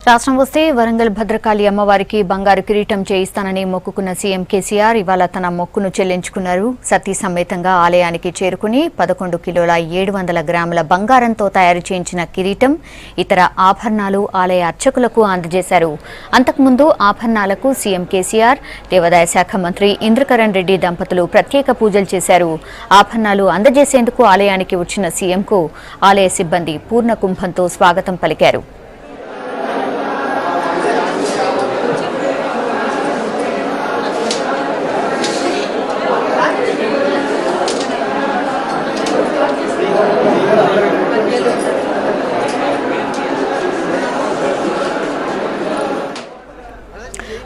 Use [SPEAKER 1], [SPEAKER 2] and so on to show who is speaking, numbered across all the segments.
[SPEAKER 1] రాష్ట్రం వస్తే వరంగల్ భద్రకాళి అమ్మవారికి బంగారు కిరీటం చేయిస్తానని మొక్కుకున్న సీఎం కేసీఆర్ ఇవాళ తన మొక్కును చెల్లించుకున్నారు. సతీ సమేతంగా ఆలయానికి చేరుకుని 11 కిలోల 700 గ్రాముల బంగారంతో తయారు చేయించిన కిరీటం, ఇతర ఆభరణాలు ఆలయ అర్చకులకు అందజేశారు. అంతకుముందు ఆభరణాలకు సీఎం కేసీఆర్, దేవాదాయ శాఖ మంత్రి ఇంద్రకరణ్ రెడ్డి దంపతులు ప్రత్యేక పూజలు చేశారు. ఆభరణాలు అందజేసేందుకు ఆలయానికి వచ్చిన సీఎంకు ఆలయ సిబ్బంది పూర్ణ కుంభంతో స్వాగతం పలికారు.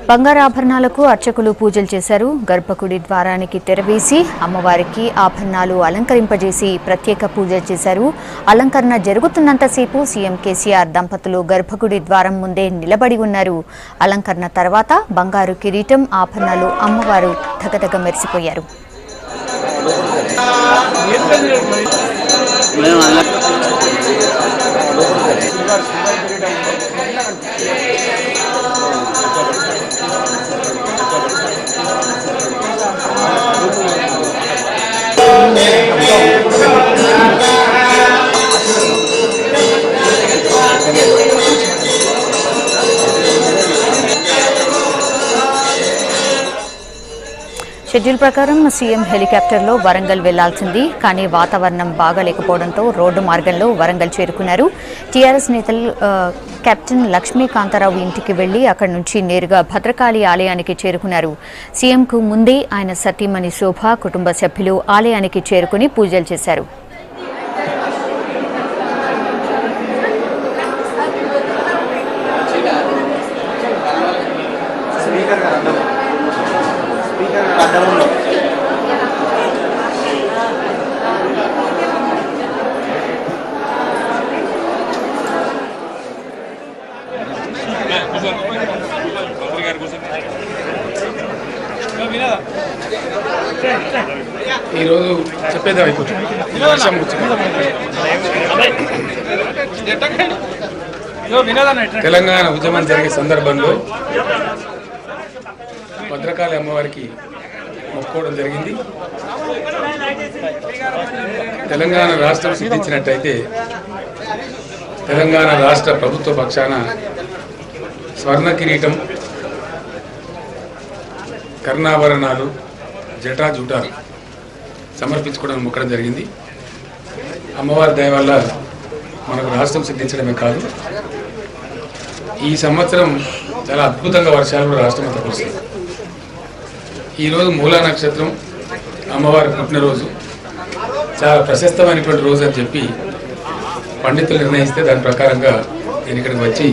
[SPEAKER 1] బంగారాభరణాలకు అర్చకులు పూజలు చేశారు. గర్భగుడి ద్వారానికి తెరవేసి అమ్మవారికి ఆభరణాలు అలంకరింపజేసి ప్రత్యేక పూజలు చేశారు. అలంకరణ జరుగుతున్నంతసేపు సీఎం కేసీఆర్ దంపతులు గర్భగుడి ద్వారం ముందే నిలబడి ఉన్నారు. అలంకరణ తర్వాత బంగారు కిరీటం, ఆభరణాలు అమ్మవారు ధగధగ మెరిసిపోయారు. షెడ్యూల్ ప్రకారం సీఎం హెలికాప్టర్లో వరంగల్ వెళ్లాల్సింది. కానీ వాతావరణం బాగాలేకపోవడంతో రోడ్డు మార్గంలో వరంగల్ చేరుకున్నారు. టీఆర్ఎస్ నేతలు కెప్టెన్ లక్ష్మీకాంతారావు ఇంటికి వెళ్లి అక్కడి నుంచి నేరుగా భద్రకాళి ఆలయానికి చేరుకున్నారు. సీఎంకు ముందే ఆయన సతీమణి శోభ, కుటుంబ సభ్యులు ఆలయానికి చేరుకుని పూజలు చేశారు.
[SPEAKER 2] ఈరోజు చెప్పేది అయిపోతుంది. తెలంగాణ ఉద్యమం జరిగే సందర్భంలో భద్రకాళి అమ్మవారికి మొక్కుకోవడం జరిగింది. తెలంగాణ రాష్ట్రం సిద్ధించినట్టయితే తెలంగాణ రాష్ట్ర ప్రభుత్వ పక్షాన స్వర్ణ కిరీటం, కర్ణాభరణాలు, జటాజూటాలు సమర్పించుకోవడం మొక్కడం జరిగింది. అమ్మవారి దయ వల్ల మనకు రాష్ట్రం సిద్ధించడమే కాదు, ఈ సంవత్సరం చాలా అద్భుతంగా వర్షాలు రాష్ట్రం అంతా కురిసింది. ఈరోజు మూలా నక్షత్రం, అమ్మవారి పుట్టినరోజు, చాలా ప్రశస్తమైనటువంటి రోజు అని చెప్పి పండితులు నిర్ణయిస్తే దాని ప్రకారంగా నేను ఇక్కడికి వచ్చి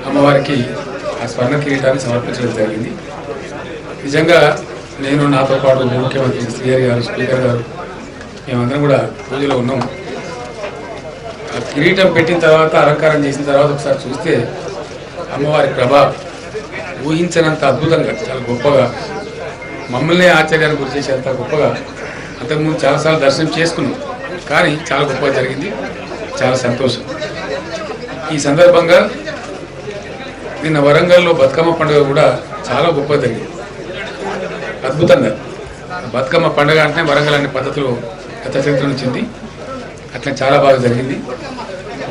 [SPEAKER 2] అమ్మవారికి ఆ స్వర్ణ కిరీటాన్ని సమర్పించడం జరిగింది. నిజంగా నేను, నాతో పాటు ముఖ్యమంత్రి శ్రీహరి గారు, స్పీకర్ గారు, మేమందరం కూడా పూజలో ఉన్నాం. ఆ కిరీటం పెట్టిన తర్వాత, అలంకారం చేసిన తర్వాత ఒకసారి చూస్తే అమ్మవారి ప్రభావం ఊహించినంత అద్భుతంగా, చాలా గొప్పగా, మమ్మల్ని ఆశ్చర్యానికి గురి చేసేంత గొప్పగా, అంతకుముందు చాలాసార్లు దర్శనం చేసుకున్నాం, కానీ చాలా గొప్పగా జరిగింది. చాలా సంతోషం. ఈ సందర్భంగా నిన్న వరంగల్లో బతుకమ్మ పండుగ కూడా చాలా గొప్పగా జరిగింది, అద్భుతంగా. బతుకమ్మ పండుగ అంటే వరంగల్ అనే పద్ధతిలో గత చరిత్ర వచ్చింది, అట్లా చాలా బాగా జరిగింది.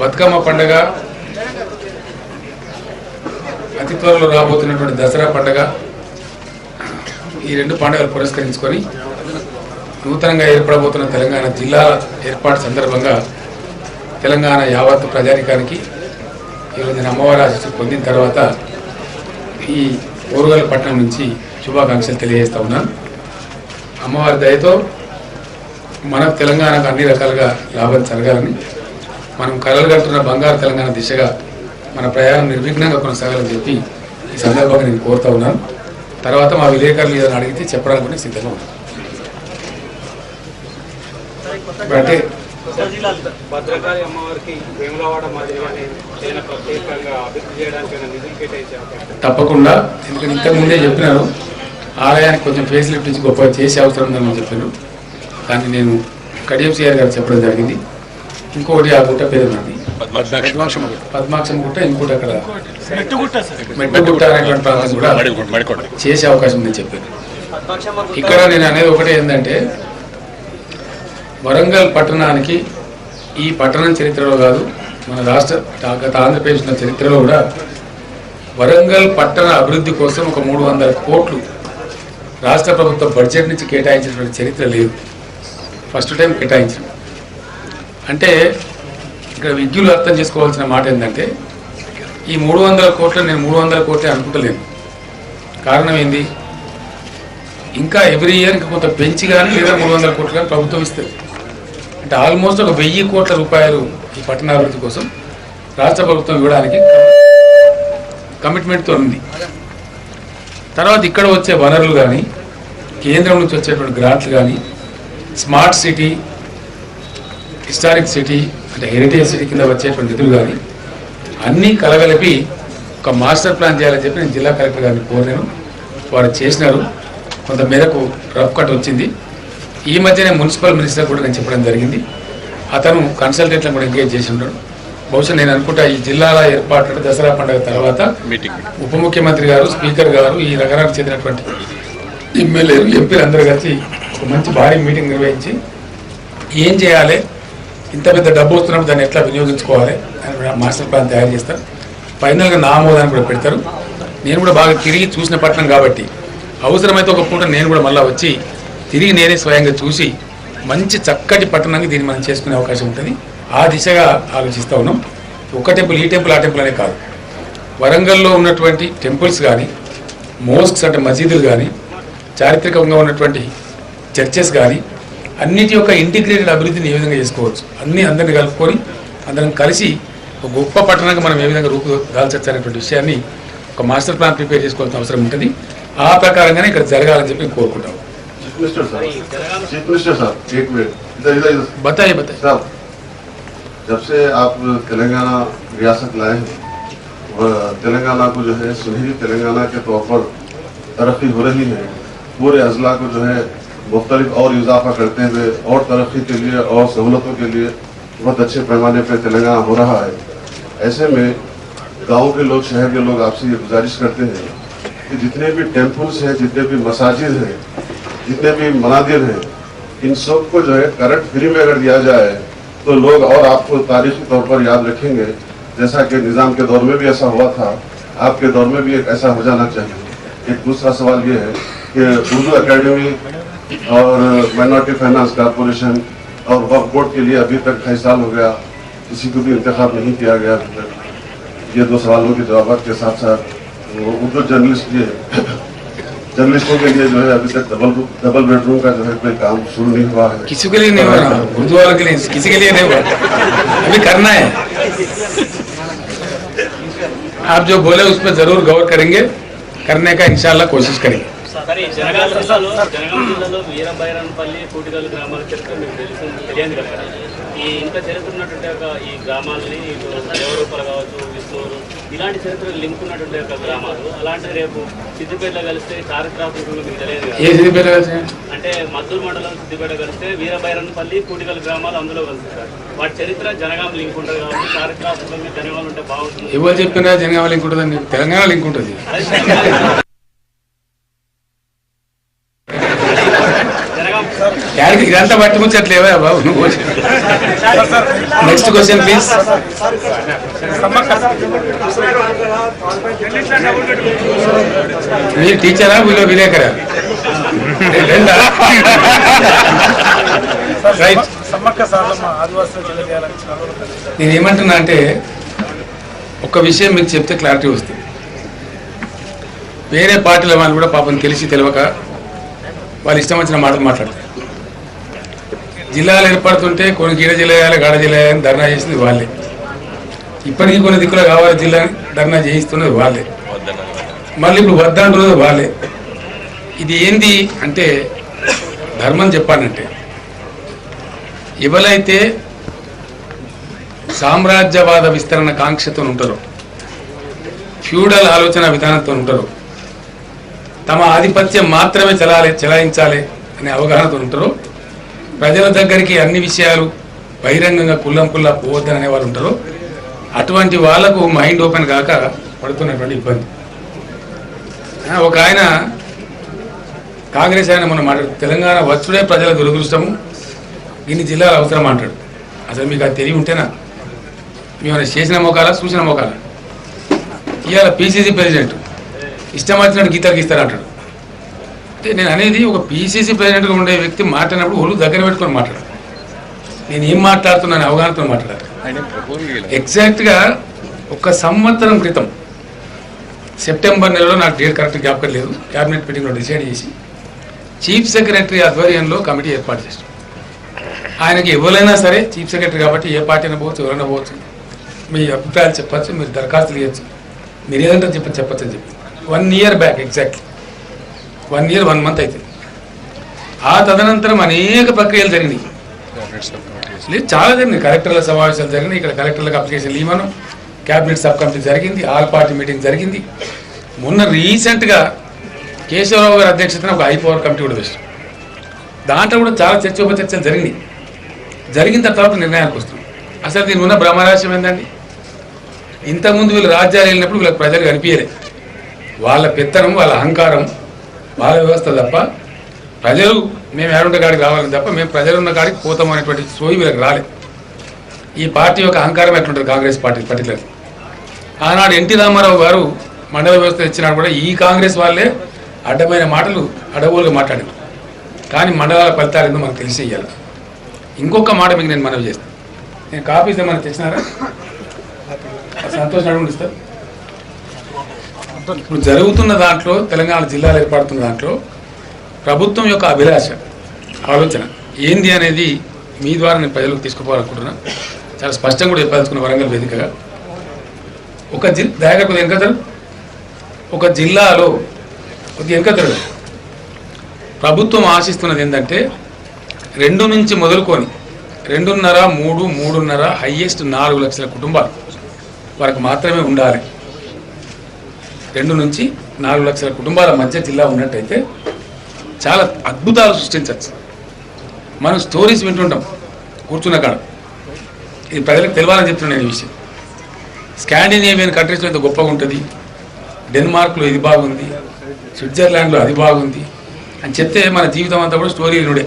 [SPEAKER 2] బతుకమ్మ పండుగ, అతి త్వరలో రాబోతున్నటువంటి దసరా పండుగ, ఈ రెండు పండుగలు పురస్కరించుకొని నూతనంగా ఏర్పడబోతున్న తెలంగాణ జిల్లా ఏర్పాటు సందర్భంగా తెలంగాణ యావత్ ప్రజానికానికి ఈరోజు నేను అమ్మవారి ఆశీస్సులు పొందిన తర్వాత ఈ ఓరుగల్ పట్టణం నుంచి శుభాకాంక్షలు తెలియజేస్తా ఉన్నాను. అమ్మవారి దయతో మనకు తెలంగాణకు అన్ని రకాలుగా లాభం జరగాలని, మనం కలలు కంటున్న బంగారు తెలంగాణ దిశగా మన ప్రయాణం నిర్విఘ్నంగా కొనసాగాలని చెప్పి ఈ సందర్భంగా నేను కోరుతా ఉన్నాను. తర్వాత మా విలేకరులు ఏదైనా అడిగితే చెప్పడానికి సిద్ధంగా ఉన్నాను. అంటే
[SPEAKER 3] భద్రకాళి అమ్మవారికి వేములవాడ మాదిరిగానే ప్రత్యేకంగా అభివృద్ధి చేయడానికి
[SPEAKER 2] తప్పకుండా, ఎందుకంటే ఇంతకుముందే చెప్పినారు, ఆలయానికి కొంచెం ఫెసిలిటీ నుంచి గొప్పగా చేసే అవసరం ఉందని చెప్పాను. దాన్ని నేను కడియం సిఆర్ గారు చెప్పడం జరిగింది. ఇంకొకటి ఆ గుట్ట పేరు నాది. పద్మాక్షం గుట్ట, ఇంకోటి అక్కడ మెట్టుగుట్ట అనేటువంటి ప్రాంతం కూడా చేసే అవకాశం ఉందని చెప్పారు. ఇక్కడ నేను అనేది ఒకటే ఏంటంటే, వరంగల్ పట్టణానికి ఈ పట్టణం చరిత్రలో కాదు, మన రాష్ట్ర గత ఆంధ్రప్రదేశ్ ఉన్న చరిత్రలో కూడా వరంగల్ పట్టణ అభివృద్ధి కోసం ఒక 300 కోట్లు రాష్ట్ర ప్రభుత్వ బడ్జెట్ నుంచి కేటాయించినటువంటి చరిత్ర లేదు. ఫస్ట్ టైం కేటాయించాం. అంటే ఇక్కడ విద్యులు అర్థం చేసుకోవాల్సిన మాట ఏంటంటే, ఈ 300 కోట్లు నేను 300 కోట్లే అనుకుంటలేను. కారణం ఏంది, ఇంకా ఎవ్రీ ఇయర్ ఇంకా కొంత పెంచి కానీ లేదా 300 కోట్లు కానీ ప్రభుత్వం ఇస్తుంది. అంటే ఆల్మోస్ట్ ఒక 1000 కోట్ల రూపాయలు ఈ పట్టణాభివృద్ధి కోసం రాష్ట్ర ప్రభుత్వం ఇవ్వడానికి కమిట్మెంట్తో ఉంది. తర్వాత ఇక్కడ వచ్చే వనరులు కానీ, కేంద్రం నుంచి వచ్చేటువంటి గ్రాంట్లు కానీ, స్మార్ట్ సిటీ, హిస్టారిక్ సిటీ అంటే హెరిటేజ్ సిటీ కింద వచ్చేటువంటి నిధులు కానీ అన్నీ కలగలిపి ఒక మాస్టర్ ప్లాన్ చేయాలని చెప్పి నేను జిల్లా కలెక్టర్ గారిని కోరాను. వారు చేసినారు. కొంత మేరకు రఫ్ కట్ వచ్చింది. ఈ మధ్యనే మున్సిపల్ మినిస్టర్ కూడా నేను చెప్పడం జరిగింది. అతను కన్సల్టెంట్లను కూడా ఎంగేజ్ చేసి ఉన్నాడు. బహుశా నేను అనుకుంటా ఈ జిల్లాల ఏర్పాటు దసరా పండుగ తర్వాత ఉప ముఖ్యమంత్రి గారు, స్పీకర్ గారు, ఈ నగరానికి చెందినటువంటి ఎమ్మెల్యేలు, ఎంపీలు అందరూ కలిసి ఒక మంచి భారీ మీటింగ్ నిర్వహించి ఏం చేయాలి, ఇంత పెద్ద డబ్బు వస్తున్నప్పుడు దాన్ని ఎట్లా వినియోగించుకోవాలి అని మాస్టర్ ప్లాన్ తయారు చేస్తారు. ఫైనల్గా నా ఆమోదాన్ని కూడా పెడతారు. నేను కూడా బాగా తిరిగి చూసిన పట్టణం కాబట్టి అవసరమైతే ఒక పూట నేను కూడా మళ్ళీ వచ్చి తిరిగి నేనే స్వయంగా చూసి మంచి చక్కటి పట్టణానికి దీన్ని మనం చేసుకునే అవకాశం ఉంటుంది. ఆ దిశగా ఆలోచిస్తూ ఉన్నాం. ఒక టెంపుల్, ఈ టెంపుల్, ఆ టెంపుల్ అనే కాదు, వరంగల్లో ఉన్నటువంటి టెంపుల్స్ కానీ, మోస్క్స్ అంటే మసీదులు కానీ, చారిత్రకంగా ఉన్నటువంటి చర్చెస్ కానీ అన్నిటి యొక్క ఇంటిగ్రేటెడ్ అభివృద్ధిని ఏ విధంగా చేసుకోవచ్చు, అందరినీ కలుపుకొని అందరం కలిసి ఒక గొప్ప పట్టణంగా మనం ఏ విధంగా రూపుదాల్చచ్చు అనేటువంటి విషయాన్ని ఒక మాస్టర్ ప్లాన్ ప్రిపేర్ చేసుకోవాల్సిన అవసరం ఉంటుంది. ఆ ప్రకారంగానే ఇక్కడ జరగాలని చెప్పి కోరుకుంటాం. बताइए
[SPEAKER 4] साहब, जब से आप तेलंगाना रियासत लाए हैं और तेलंगाना को जो है सुनहरी तेलंगाना के तौर पर तरक्की हो रही है, पूरे अजला को जो है मुख्तलिफ और इजाफा करते हुए और तरक्की के लिए और सहूलतों के लिए बहुत अच्छे पैमाने पर तेलंगाना हो रहा है। ऐसे में गाँव के लोग, शहर के लोग आपसे ये गुजारिश करते हैं कि जितने भी टेम्पल्स हैं, जितने भी मसाजिद हैं, जितने भी मनादिर हैं, इन सब को जो है करंट फ्री में अगर दिया जाए तो लोग और आपको तारीखी तौर पर याद रखेंगे, जैसा कि निज़ाम के दौर में भी ऐसा हुआ था, आपके दौर में भी एक ऐसा हो जाना चाहिए। एक दूसरा सवाल ये है कि उर्दू एकेडमी और माइनॉरिटी फाइनेंस कॉरपोरेशन और वक्फ बोर्ड के लिए अभी तक 2.5 साल हो गया, किसी को भी इंतखाब नहीं किया गया अभी तक। ये 2 सवालों के जवाब के साथ साथ उर्दू जर्नलिस्टों के लिए जो है अभी तक डबल बेडरूम का जो है कोई काम शुरू नहीं हुआ है।
[SPEAKER 2] किसी के लिए नहीं हुआ, उर्दू वालों के लिए, किसी के लिए नहीं हुआ, अभी करना है। आप जो बोले उस पर जरूर गौर करेंगे, करने का इंशाल्लाह कोशिश करेंगे.
[SPEAKER 3] జనగాం జిల్లాలో వీరబైరన్పల్లి, కూటిగల్ గ్రామాల చరిత్ర మీకు తెలియదు కదా. ఈ ఇంత చరిత్ర ఉన్నటువంటి ఈ గ్రామాలని దేవరూపలు కావచ్చు, విష్ణువులు, ఇలాంటి చరిత్రలు లింక్ ఉన్నటువంటి గ్రామాలు, అలాంటిది రేపు సిద్దిపేటలో కలిస్తే చారిత్రాత్మకంగా మీకు తెలియదు కదా. అంటే మద్దూరు మండలం సిద్దిపేట కలిస్తే వీరబైరన్పల్లి, కూటిగల్ గ్రామాలు అందులో కలుస్తారు. వాటి చరిత్ర జనగాం లింక్ ఉంటుంది కాబట్టి చారిత్రాత్మకంగా జనగాం ఉంటే బాగుంటుంది.
[SPEAKER 2] ఎవరు చెప్పినా జనగాం లింక్ ఉంటుందండి, తెలంగాణ లింక్ ఉంటుంది. ఇదంతా పట్టుకొచ్చట్లేవా బాబు నువ్వు? Next question please. మీరు టీచరా, వీళ్ళు విలేకరా? రైట్. నేను ఏమంటున్నా అంటే, ఒక విషయం మీకు చెప్తే క్లారిటీ వస్తుంది. వేరే పార్టీల వాళ్ళు కూడా పాపం తెలిసి తెలియక వాళ్ళు ఇష్టం వచ్చిన మాటలు మాట్లాడతారు. జిల్లాలు ఏర్పడుతుంటే కొన్ని గీడ జిల్లా వేయాలి, గాడ జిల్లా వేయాలని ధర్నా చేసింది వాళ్ళే. ఇప్పటికీ కొన్ని దిక్కులు కావాలి జిల్లాని ధర్నా చేయిస్తున్నది వాళ్ళే. మళ్ళీ ఇప్పుడు వద్దంటున్నది వాళ్ళే. ఇది ఏంది అంటే, ధర్మం చెప్పానంటే, ఎవరైతే సామ్రాజ్యవాద విస్తరణ కాంక్షతో ఉంటారో, ఫ్యూడల్ ఆలోచన విధానంతో ఉంటారో, తమ ఆధిపత్యం మాత్రమే చెలాయించాలి అనే అవగాహనతో ఉంటారో, ప్రజల దగ్గరికి అన్ని విషయాలు బహిరంగంగా కుల్లం కుల్లా పోవద్దని అనేవారు ఉంటారో, అటువంటి వాళ్లకు మైండ్ ఓపెన్ కాక పడుతున్నటువంటి ఇబ్బంది. ఒక ఆయన కాంగ్రెస్ ఆయన మొన్న మాట్లాడు, తెలంగాణ వచ్చుడే ప్రజల దురదృష్టము, ఇన్ని జిల్లాలు అవసరం అంటాడు. అసలు మీకు అది తెలివి ఉంటేనా? మేము చేసిన మోకాలా చూసిన మోకాలా? ఇవాళ పీసీసీ ప్రెసిడెంట్ ఇష్టం వచ్చినట్టు గీతలు గీస్తారంటాడు. అంటే నేను అనేది ఒక పీసీసీ ప్రెసిడెంట్గా ఉండే వ్యక్తి మాట్లాడినప్పుడు ఒళ్ళు దగ్గర పెట్టుకొని మాట్లాడాలి. నేను ఏం మాట్లాడుతున్నాను అవగాహనతో మాట్లాడాలి. ఎగ్జాక్ట్గా 1 సంవత్సరం క్రితం సెప్టెంబర్ నెలలో, నాకు డేట్ కరెక్ట్ జ్ఞాపకం లేదు, క్యాబినెట్ మీటింగ్లో డిసైడ్ చేసి చీఫ్ సెక్రటరీ ఆధ్వర్యంలో కమిటీ ఏర్పాటు చేస్తాం. ఆయనకి ఎవరైనా సరే చీఫ్ సెక్రటరీ కాబట్టి ఏ పార్టీ అయినా పోవచ్చు, ఎవరైనా పోవచ్చు, మీ అభిప్రాయాలు చెప్పచ్చు, మీరు దరఖాస్తులు ఇవ్వచ్చు, మీరు ఏదంటే చెప్పచ్చు అని చెప్పి 1 year back, exactly 1 year 1 month అవుతుంది. ఆ తదనంతరం అనేక ప్రక్రియలు జరిగినాయి, లేదు చాలా జరిగినాయి. కలెక్టర్ల సమావేశాలు జరిగినాయి, ఇక్కడ కలెక్టర్లకు అప్లికేషన్లు ఇవ్వను, క్యాబినెట్ సబ్ కమిటీ జరిగింది, ఆల్ పార్టీ మీటింగ్ జరిగింది. మొన్న రీసెంట్గా కేశవరావు గారి అధ్యక్షతన ఒక హై పవర్ కమిటీ కూడా వేస్తాం. దాంట్లో కూడా చాలా చర్చోపచర్చలు జరిగినాయి. జరిగిన తర్వాత నిర్ణయానికి వస్తున్నాం. అసలు దీని ఉన్న బ్రహ్మరాశ్యం ఏంటండి? ఇంతకుముందు వీళ్ళు రాజ్యాలు వెళ్ళినప్పుడు వీళ్ళకి ప్రజలు కనిపించలే. వాళ్ళ పెత్తనం, వాళ్ళ అహంకారం, వాళ్ళ వ్యవస్థ తప్ప ప్రజలు మేము ఏడుంటే కాడికి రావాలని తప్ప మేము ప్రజలున్న కాడికి పోతాం అనేటువంటి సోయి వీళ్ళకి రాలేదు. ఈ పార్టీ యొక్క అహంకారం ఎట్లుంటుంది కాంగ్రెస్ పార్టీ పర్టికులర్. ఆనాడు ఎన్టీ రామారావు గారు మండల వ్యవస్థ ఇచ్చినాడు కూడా ఈ కాంగ్రెస్ వాళ్ళే అడ్డమైన మాటలు అడవులుగా మాట్లాడారు. కానీ మండలాల ఫలితాలు ఏందో మనకు తెలిసి ఇవ్వాలి. ఇంకొక మాట మీకు నేను మనవి చేస్తాను. నేను కాపీస్ ఏమైనా తెచ్చినారా? సంతోషం అడుగునిస్తారు. ఇప్పుడు జరుగుతున్న దాంట్లో, తెలంగాణ జిల్లాలు ఏర్పడుతున్న దాంట్లో ప్రభుత్వం యొక్క అభిలాష, ఆలోచన ఏంది అనేది మీ ద్వారా నేను ప్రజలకు తీసుకుపోవాలనుకుంటున్నా. చాలా స్పష్టంగా కూడా చెప్పాల్సుకున్న వరంగల్ వేదికగా ఒక జిల్లాలో వెనుకతడు ప్రభుత్వం ఆశిస్తున్నది ఏంటంటే 2 నుంచి మొదలుకొని 2.5, 3, 3.5 హైయెస్ట్ 4 లక్షల కుటుంబాలు వరకు మాత్రమే ఉండాలి. 2 నుంచి 4 లక్షల కుటుంబాల మధ్య జిల్లా ఉన్నట్టయితే చాలా అద్భుతాలు సృష్టించవచ్చు. మనం స్టోరీస్ వింటుంటాం కూర్చున్న కాడ. ఇది ప్రజలకు తెలవాలని చెప్తున్నాను నేను ఈ విషయం. స్కాండినేవియన్ కంట్రీస్లో ఇంత గొప్పగా ఉంటుంది, డెన్మార్క్లో ఇది బాగుంది, స్విట్జర్లాండ్లో అది బాగుంది అని చెప్తే మన జీవితం అంతా కూడా స్టోరీ వినుడే.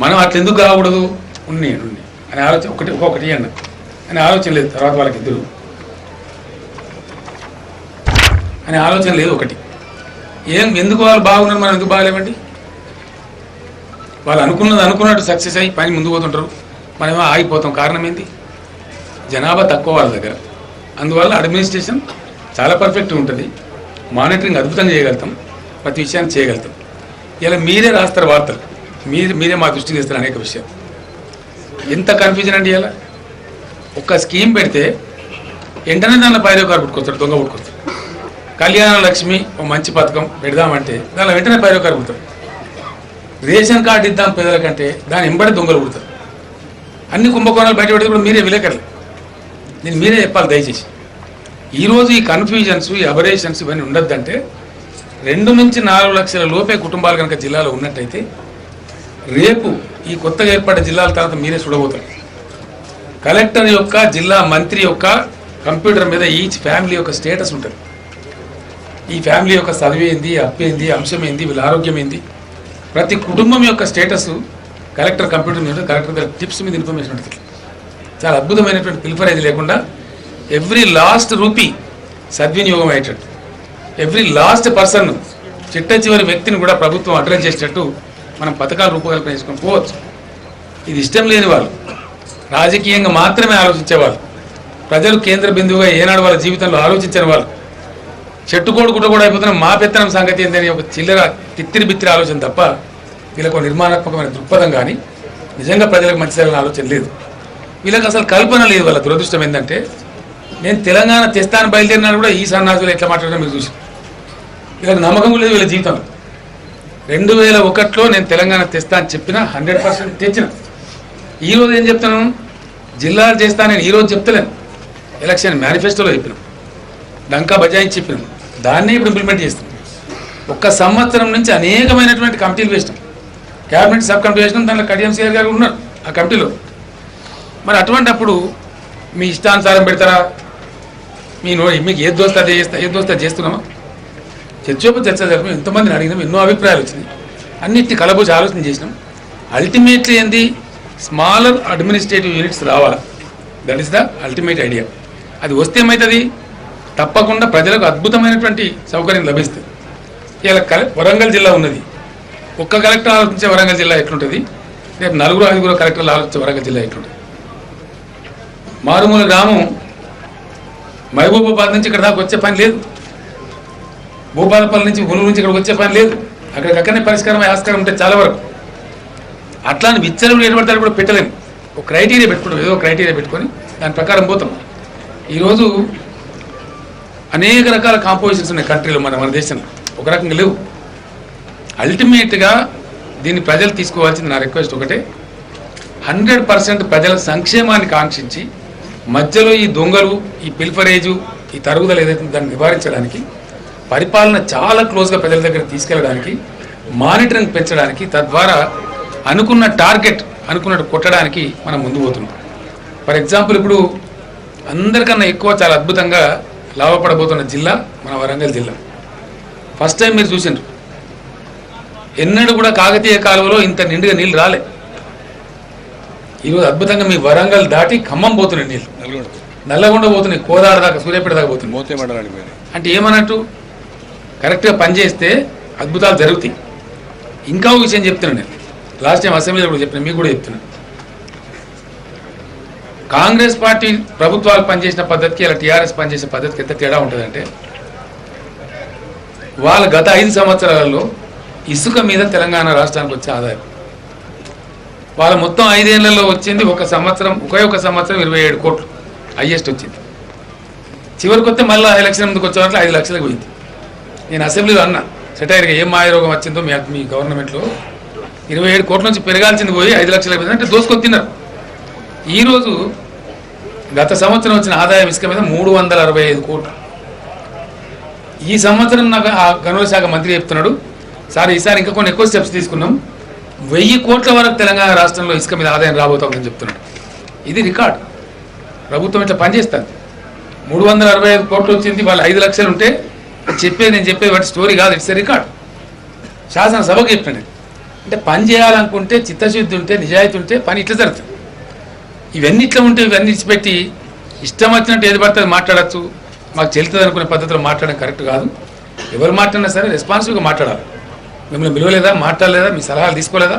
[SPEAKER 2] మనం అట్లా ఎందుకు కాకూడదు, ఉన్నాయి అనే ఆలోచన ఒక్కొక్కటి అన్న అనే ఆలోచన లేదు. తర్వాత వాళ్ళకి ఇద్దరు అనే ఆలోచన లేదు. ఒకటి ఎందుకు వాళ్ళు బాగున్నారు, మనం ఎందుకు బాగలేమండి? వాళ్ళు అనుకున్నట్టు సక్సెస్ అయ్యి పని ముందుకు పోతుంటారు, మనమేమో ఆగిపోతాం. కారణం ఏంటి? జనాభా తక్కువ వాళ్ళ దగ్గర. అందువల్ల అడ్మినిస్ట్రేషన్ చాలా పర్ఫెక్ట్ ఉంటుంది, మానిటరింగ్ అద్భుతంగా చేయగలుగుతాం, ప్రతి విషయాన్ని చేయగలుగుతాం. ఇలా మీరే రాస్తారు వార్తలు, మీరే మా దృష్టికి తెస్తారు అనేక విషయాలు. ఎంత కన్ఫ్యూజన్ అండి! ఇలా ఒక్క స్కీమ్ పెడితే వెంటనే దానిలో పైరోకారు పుట్టుకొస్తాడు, దొంగ పుట్టుకొస్తాడు. కళ్యాణ లక్ష్మి ఒక మంచి పథకం పెడదామంటే దానిలో వెంటనే పైరోకారు పుడతాడు. రేషన్ కార్డు ఇద్దాం పేదలకంటే దాని ఎంబడి దొంగలు పుడతారు. అన్ని కుంభకోణాలు బయట పెడితే కూడా మీరే విలేకరులు, నేను మీరే చెప్పాలి దయచేసి. ఈరోజు ఈ కన్ఫ్యూజన్స్, ఈ అబరేషన్స్ ఇవన్నీ ఉండొద్దంటే 2 నుంచి 4 లక్షల లోపే కుటుంబాలు కనుక జిల్లాలో ఉన్నట్టయితే రేపు ఈ కొత్తగా ఏర్పడ్డ జిల్లాల తర్వాత మీరే చూడబోతారు. కలెక్టర్ యొక్క, జిల్లా మంత్రి యొక్క కంప్యూటర్ మీద ఈచ్ ఫ్యామిలీ యొక్క స్టేటస్ ఉంటుంది. ఈ ఫ్యామిలీ యొక్క చదివేంది, అప్పేంది, అంశం ఏంది, వీళ్ళ ఆరోగ్యం ఏంది, ప్రతి కుటుంబం యొక్క స్టేటస్ కలెక్టర్ కంప్యూటర్ మీద, కలెక్టర్ టిప్స్ మీద ఇన్ఫర్మేషన్ ఉంటుంది. చాలా అద్భుతమైనటువంటి పిల్ఫరేజ్ లేకుండా ఎవ్రీ లాస్ట్ రూపీ సద్వినియోగం అయ్యేటట్టు, ఎవ్రీ లాస్ట్ పర్సన్, చిట్ట చివరి వ్యక్తిని కూడా ప్రభుత్వం అడ్రస్ చేసేటట్టు మనం పథకాలు రూపకల్పన చేసుకొని పోవచ్చు. ఇది ఇష్టం లేని వాళ్ళు, రాజకీయంగా మాత్రమే ఆలోచించేవాళ్ళు, ప్రజలు కేంద్ర బిందువుగా ఏనాడు వాళ్ళ జీవితంలో ఆలోచించని వాళ్ళు, చెట్టుకోడు గుట్ట కూడా అయిపోతున్న మా పెత్తనం సంగతి ఏంటని ఒక చిల్లర తిత్తిరి బిత్తిరి ఆలోచన తప్ప వీళ్ళకు నిర్మాణాత్మకమైన దృక్పథం కానీ నిజంగా ప్రజలకు మంచి చేయాలని ఆలోచన లేదు. వీళ్ళకి అసలు కల్పన లేదు. వాళ్ళ దురదృష్టం ఏంటంటే నేను తెలంగాణ తెస్తాను బయలుదేరినాడు కూడా ఈ సన్నాసులు ఎట్లా మాట్లాడడం మీరు చూసి, వీళ్ళకి నమ్మకం లేదు వీళ్ళ జీవితంలో. 2001లో నేను తెలంగాణ తెస్తా అని చెప్పిన 100% తెచ్చిన. ఈరోజు ఏం చెప్తాను, జిల్లాలు చేస్తా నేను ఈరోజు చెప్తలేను, ఎలక్షన్ మేనిఫెస్టోలో చెప్పినాం, డంకా బజాయించి చెప్పినాం, దాన్నే ఇప్పుడు ఇంప్లిమెంట్ చేస్తాం. 1 సంవత్సరం నుంచి అనేకమైనటువంటి కమిటీలు వేసినాం, క్యాబినెట్ సబ్ కమిటీ వేసినాం, దాంట్లో కడియం సిఆర్ గారు ఉన్నారు ఆ కమిటీలో. మరి అటువంటిప్పుడు మీ ఇష్టానుసారం పెడతారా? మీకు ఏది దోస్తే అది చేస్తా, ఏది దోస్తే అది చేస్తున్నామా? చర్చోప చర్చ జరిపి ఎంతోమందిని అడిగినాం, ఎన్నో అభిప్రాయాలు వచ్చినాయి, అన్నిటిని కలబోసి ఆలోచన చేసినాం. అల్టిమేట్లీ ఏంది, స్మాలర్ అడ్మినిస్ట్రేటివ్ యూనిట్స్ రావాలా, that is the ultimate idea. అది వస్తే ఏమవుతుంది, తప్పకుండా ప్రజలకు అద్భుతమైనటువంటి సౌకర్యం లభిస్తుంది. ఇలా వరంగల్ జిల్లా ఉన్నది, ఒక్క కలెక్టర్ ఆలోచించే వరంగల్ జిల్లా ఎట్లుంటుంది, రేపు 4-5 కలెక్టర్లు ఆలోచించే వరంగల్ జిల్లా ఎట్లుంటుంది. మారుమూల గ్రామం మహబూబాబాద్ నుంచి ఇక్కడ దాకా వచ్చే పని లేదు, భూపాలపల్లి నుంచి గుంటూరు నుంచి ఇక్కడికి వచ్చే పని లేదు, అక్కడికక్కడనే పరిష్కారం ఆస్కారం ఉంటే చాలా వరకు. అట్లాంటి విచ్చలు ఏర్పడతాడు కూడా పెట్టలేము, ఒక క్రైటీరియా పెట్టుకుంటాం, ఏదో క్రైటీరియా పెట్టుకొని దాని ప్రకారం పోతాం. ఈరోజు అనేక రకాల కాంపోజిషన్స్ ఉన్నాయి కంట్రీలో, మన దేశంలో ఒక రకంగా లేవు. అల్టిమేట్గా దీన్ని ప్రజలు తీసుకోవాల్సింది నా రిక్వెస్ట్ ఒకటే, 100% ప్రజల సంక్షేమాన్ని కాంక్షించి మధ్యలో ఈ దొంగలు, ఈ పిల్ఫరేజు, ఈ తరుగుదల ఏదైతే దాన్ని నివారించడానికి, పరిపాలన చాలా క్లోజ్గా ప్రజల దగ్గర తీసుకెళ్ళడానికి, మానిటరింగ్ పెంచడానికి, తద్వారా అనుకున్న టార్గెట్ అనుకున్నట్టు కొట్టడానికి మనం ముందు పోతున్నాం. ఫర్ ఎగ్జాంపుల్ ఇప్పుడు అందరికన్నా ఎక్కువ చాలా అద్భుతంగా లాభపడబోతున్న జిల్లా మన వరంగల్ జిల్లా. ఫస్ట్ టైం మీరు చూసిండ్రు, ఎన్నడూ కూడా కాకతీయ కాలువలో ఇంత నిండుగా నీళ్ళు రాలే. ఈరోజు అద్భుతంగా మీ వరంగల్ దాటి ఖమ్మం పోతున్నాయి నీళ్ళు, నల్లగొండ పోతున్నాయి, కోదాడ దాకా, సూర్యాపేట దాకా పోతున్నాయి. అంటే ఏమన్నట్టు, కరెక్ట్గా పనిచేస్తే అద్భుతాలు జరుగుతాయి. ఇంకా ఒక విషయం చెప్తున్నాను నేను, లాస్ట్ టైం అసెంబ్లీలో కూడా చెప్పిన, మీకు కూడా చెప్తున్నాను. కాంగ్రెస్ పార్టీ ప్రభుత్వాలు పనిచేసిన పద్ధతికి ఇలా టీఆర్ఎస్ పనిచేసే పద్ధతికి ఎంత తేడా ఉంటుందంటే, వాళ్ళ గత 5 సంవత్సరాలలో ఇసుక మీద తెలంగాణ రాష్ట్రానికి వచ్చే ఆదాయం, వాళ్ళ మొత్తం 5 ఏళ్లలో వచ్చింది ఒక సంవత్సరం 27 కోట్లు హైయెస్ట్ వచ్చింది. చివరికి వస్తే మళ్ళీ ఎలక్షన్ ముందుకు వచ్చే వాటిలో 5 లక్షలకు పోయింది. నేను అసెంబ్లీలో అన్నా సెటైర్గా, ఏం మాయరోగం వచ్చిందో మీ గవర్నమెంట్లో, 27 కోట్ల నుంచి పెరగాల్సింది పోయి 5 లక్షలకు పోయింది అంటే దోసుకొని తిన్నారు. ఈరోజు గత సంవత్సరం వచ్చిన ఆదాయం ఇసుక మీద 365 కోట్లు. ఈ సంవత్సరం నాకు ఆ గనుల శాఖ మంత్రి చెప్తున్నాడు, సార్ ఈసారి ఇంకా కొన్ని ఎక్కువ స్టెప్స్ తీసుకున్నాం, 1000 కోట్ల వరకు తెలంగాణ రాష్ట్రంలో ఇసుక మీద ఆదాయం రాబోతుందని చెప్తున్నాడు. ఇది రికార్డ్, ప్రభుత్వం ఇట్లా పనిచేస్తుంది. 365 కోట్లు వచ్చింది, వాళ్ళు 5 లక్షలు ఉంటే నేను చెప్పేది వాటి స్టోరీ కాదు, ఇట్స్ ఎ రికార్డ్. శాసనసభకు చెప్తున్నాను. అంటే పని చేయాలనుకుంటే, చిత్తశుద్ధి ఉంటే, నిజాయితీ ఉంటే పని ఇట్లా జరుగుతుంది. ఇవన్నీ ఇట్లా ఉంటే ఇవన్నీ ఇచ్చిపెట్టి ఇష్టం వచ్చినట్టు ఏది పడుతుంది మాట్లాడచ్చు, మాకు చెల్లుతుంది అనుకునే పద్ధతిలో మాట్లాడడం కరెక్ట్ కాదు. ఎవరు మాట్లాడినా సరే రెస్పాన్సిబుల్గా మాట్లాడాలి. మిమ్మల్ని పిలవలేదా, మాట్లాడలేదా, మీ సలహాలు తీసుకోలేదా,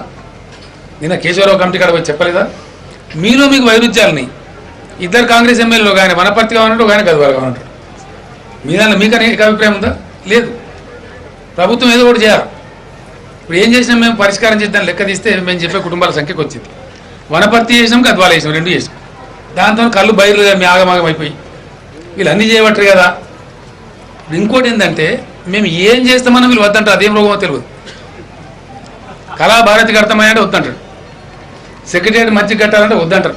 [SPEAKER 2] నిన్న కేశవరావు కమిటీ కాడ పోయి చెప్పలేదా? మీలో మీకు వైరుధ్యాలని, 2 కాంగ్రెస్ ఎమ్మెల్యేలు, ఒక ఆయన వనపర్తిగా ఉన్నాడు, ఒక ఆయన గద్వాలుగా ఉన్నాడు. మీ దానిలో మీకనే అభిప్రాయం ఉందా? లేదు. ప్రభుత్వం ఏదో ఒకటి చేయాలి. ఇప్పుడు ఏం చేసినా మేము పరిష్కారం చేద్దాం లెక్క తీస్తే మేము చెప్పే కుటుంబాల సంఖ్యకు వచ్చింది. వనపర్తి చేసినాం, గద్వాలు చేసినాం, 2 చేసినాం. దాంతో కళ్ళు బయలు మీ ఆగమాగం అయిపోయి వీళ్ళు అన్నీ చేయబట్టరు కదా. ఇంకోటి ఏంటంటే, మేము ఏం చేస్తామన్నా వీళ్ళు వద్దంటారు, అదేం రోగమో తెలియదు. కళాభారతి కడతామంటే వద్దంటారు, సెక్రటరీ మంచి కట్టాలంటే వద్దంటారు,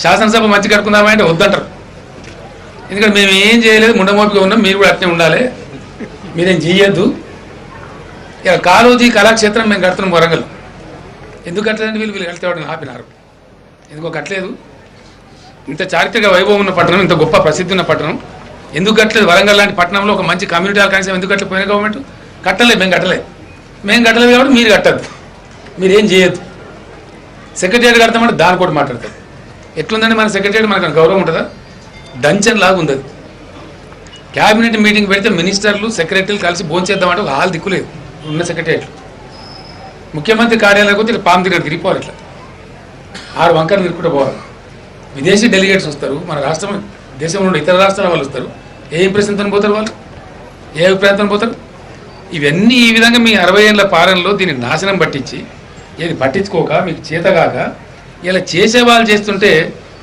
[SPEAKER 2] శాసనసభ మంచి కట్టుకుందామంటే వద్దంటారు. ఎందుకంటే మేము ఏం చేయలేదు, ముండమోపిగా ఉన్నాం, మీరు కూడా అట్నే ఉండాలి, మీరేం చేయొద్దు. ఇక కాళోజీ కళాక్షేత్రం మేము కడుతున్నాం వరంగల్. ఎందుకు కట్టలేదంటే వీళ్ళు వెళ్తేవాడిని ఆపినారు. ఎందుకో కట్టలేదు. ఇంత చారిత్రక వైభవం ఉన్న పట్టణం, ఇంత గొప్ప ప్రసిద్ధి ఉన్న పట్టణం ఎందుకు కట్టలేదు? వరంగల్ లాంటి పట్టణంలో ఒక మంచి కమ్యూనిటీ హాల్ కనీసం ఎందుకు కట్టలేకపోయిన గవర్నమెంట్? కట్టలేదు, మేము కట్టలేదు కాబట్టి మీరు కట్టద్దు, మీరేం చేయొద్దు. సెక్రటరీ కడతామంటే దాని కూడా మాట్లాడతారు. ఎట్లుందండి మన సెక్రటరీ, మనకు గౌరవం ఉంటుందా? డంచన్ లాగా ఉంది. క్యాబినెట్ మీటింగ్ పెడితే మినిస్టర్లు సెక్రటరీలు కలిసి భోంచేద్దామంటే ఒక హాల్ దిక్కులేదు ఉన్న సెక్రటరీలు. ముఖ్యమంత్రి కార్యాలయం కొద్ది పాము తిరిగి తిరిగిపోవాలి, ఇట్లా 6 వంకలు తిరుగుకుంటూ పోవాలి. విదేశీ డెలిగేట్స్ వస్తారు, మన రాష్ట్రం దేశంలో ఉండే ఇతర రాష్ట్రాల వాళ్ళు వస్తారు. ఏ ఇంప్రెషన్తో పోతారు వాళ్ళు, ఏ అభిప్రాయంతో పోతారు? ఇవన్నీ ఈ విధంగా మీ 60 ఏళ్ల పాలనలో దీన్ని నాశనం పట్టించి, ఏది పట్టించుకోక, మీకు చేతగాక ఇలా చేసేవాళ్ళు చేస్తుంటే